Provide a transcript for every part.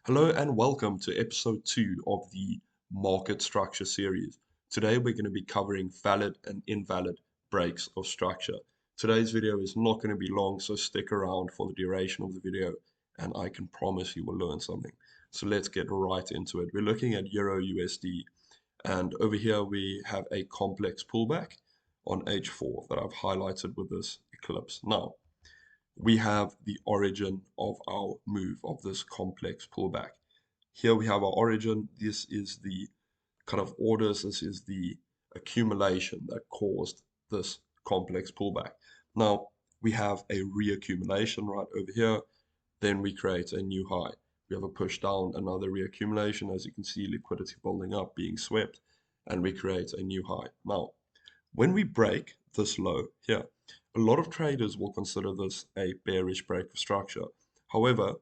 Hello and welcome to episode 2 of the market structure series. Today we're going to be covering valid and invalid breaks of structure. Today's video is not going to be long, so stick around for the duration of the video and I can promise you will learn something. So let's get right into it. We're looking at Euro USD and over here we have a complex pullback on H4 that I've highlighted with this eclipse. Now, we have the origin of our move of this complex pullback. Here we have our origin. This is the kind of orders. This is the accumulation that caused this complex pullback. Now we have a reaccumulation right over here. Then we create a new high. We have a push down, another reaccumulation. As you can see, liquidity building up, being swept, and we create a new high. Now, when we break this low here, a lot of traders will consider this a bearish break of structure. However,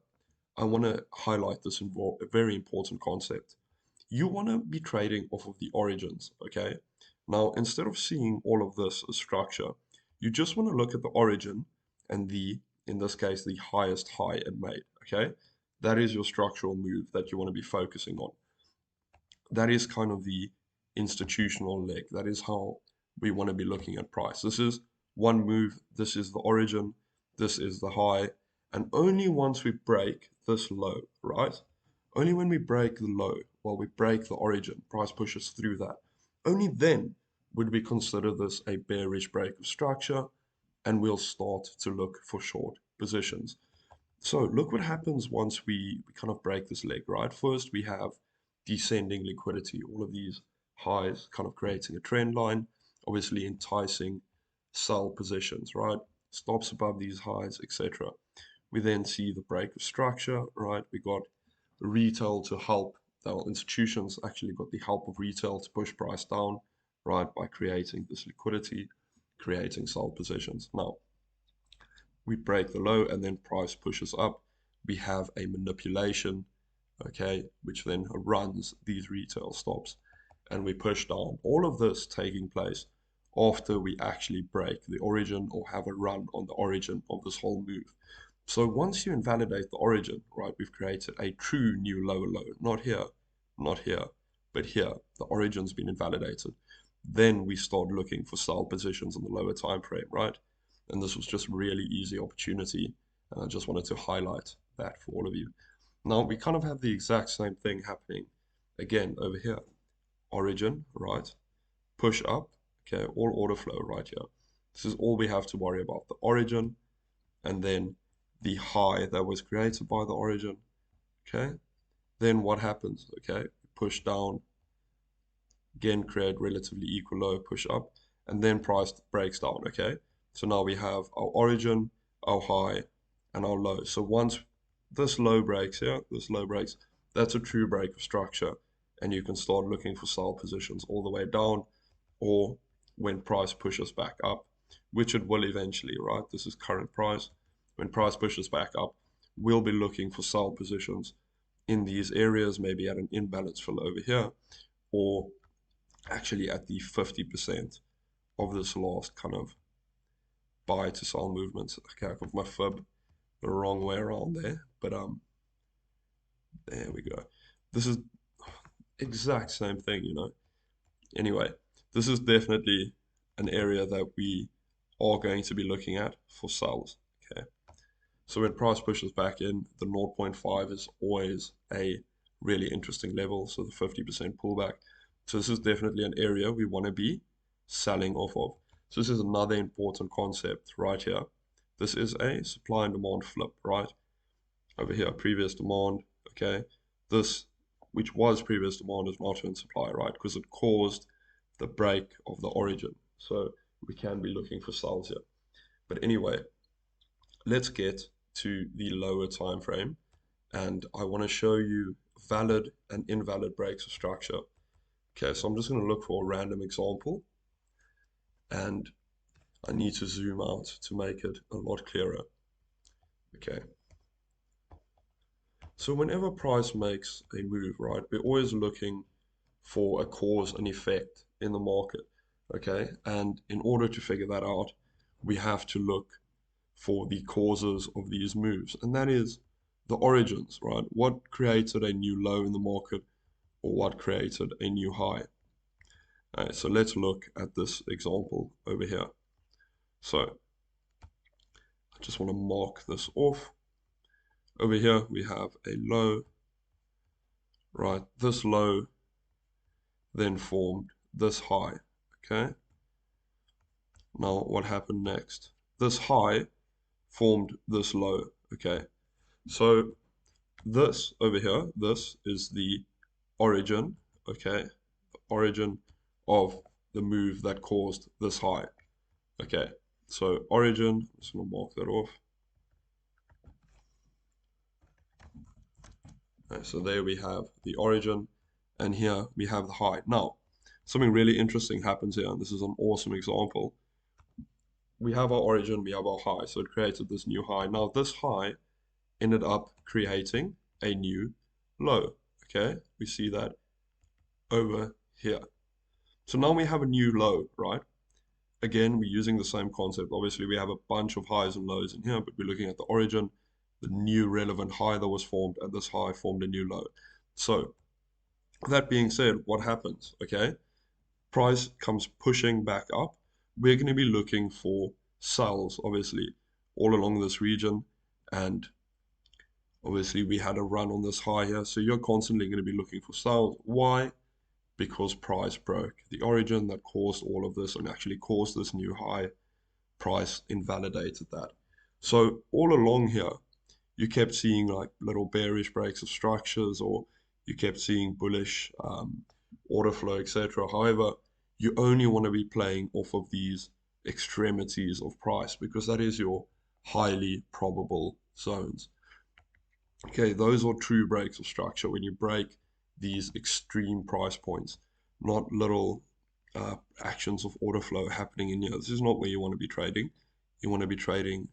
I want to highlight this a very important concept. You want to be trading off of the origins, okay? Now, instead of seeing all of this as structure, you just want to look at the origin and in this case, the highest high it made, okay? That is your structural move that you want to be focusing on. That is kind of the institutional leg. That is how we want to be looking at price. This is one move. This is the origin. This is the high. And only once we break this low, right? Only when we break the low, while we break the origin, price pushes through that. Only then would we consider this a bearish break of structure and we'll start to look for short positions. So look what happens once we kind of break this leg, right? First, we have descending liquidity, all of these highs kind of creating a trend line, obviously enticing sell positions, right? Stops above these highs, etc. We then see the break of structure, right? We got retail to help, well, institutions actually got the help of retail to push price down, right? By creating this liquidity, creating sell positions. Now, we break the low and then price pushes up. We have a manipulation, okay, which then runs these retail stops and we push down. All of this taking place after we actually break the origin or have a run on the origin of this whole move. So once you invalidate the origin, right, we've created a true new lower low, not here, not here, but here. The origin's been invalidated. Then we start looking for sell positions on the lower time frame, right? And this was just really easy opportunity. And I just wanted to highlight that for all of you. Now we kind of have the exact same thing happening again over here. Origin, right? Push up, okay, all order flow right here. This is all we have to worry about. The origin and then the high that was created by the origin, okay? Then what happens, okay? Push down, again, create relatively equal low, push up, and then price breaks down, okay? So now we have our origin, our high, and our low. So once this low breaks here, this low breaks, that's a true break of structure. And you can start looking for sell positions all the way down or when price pushes back up, which it will eventually, right? This is current price. When price pushes back up, we'll be looking for sell positions in these areas, maybe at an imbalance fill over here, or actually at the 50% of this last kind of buy to sell movement. Okay, I got my fib the wrong way around there, but there we go. This is exact same thing, you know. Anyway, this is definitely an area that we are going to be looking at for sells. Okay, so when price pushes back in, the 0.5 is always a really interesting level. So the 50% pullback. So this is definitely an area we want to be selling off of. So this is another important concept right here. This is a supply and demand flip, right? Over here, previous demand, okay? This, which was previous demand, is now in supply, right? Because it caused the break of the origin. So we can be looking for sells here. But anyway, let's get to the lower time frame. And I want to show you valid and invalid breaks of structure. Okay, so I'm just going to look for a random example. And I need to zoom out to make it a lot clearer. Okay. So whenever price makes a move, right, we're always looking for a cause and effect in the market. Okay. And in order to figure that out, we have to look for the causes of these moves. And that is the origins, right? What created a new low in the market, or what created a new high? All right, so let's look at this example over here. So I just want to mark this off. Over here we have a low, right? This low then formed this high, okay? Now what happened next? This high formed this low, okay? So this over here, this is the origin, okay? The origin of the move that caused this high, okay? So origin, I'm just gonna mark that off. Okay, so there we have the origin, and here we have the high. Now, something really interesting happens here, and this is an awesome example. We have our origin, we have our high, so it created this new high. Now, this high ended up creating a new low, okay? We see that over here. So now we have a new low, right? Again, we're using the same concept. Obviously, we have a bunch of highs and lows in here, but we're looking at the origin, the new relevant high that was formed, and this high formed a new low. So that being said, what happens, okay? Price comes pushing back up. We're going to be looking for sells, obviously, all along this region. And obviously, we had a run on this high here. So you're constantly going to be looking for sells. Why? Because price broke the origin that caused all of this and actually caused this new high. Price invalidated that. So all along here, you kept seeing like little bearish breaks of structures, or you kept seeing bullish order flow, etc. However, you only want to be playing off of these extremities of price because that is your highly probable zones. Okay, those are true breaks of structure when you break these extreme price points, not little actions of order flow happening in here. This is not where you want to be trading. You want to be trading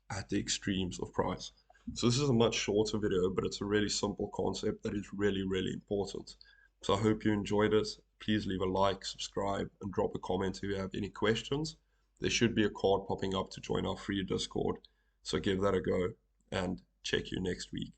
at the extremes of price. So this is a much shorter video, but it's a really simple concept that is really, really important. So I hope you enjoyed it. Please leave a like, subscribe, and drop a comment if you have any questions. There should be a card popping up to join our free Discord. So give that a go and check you next week.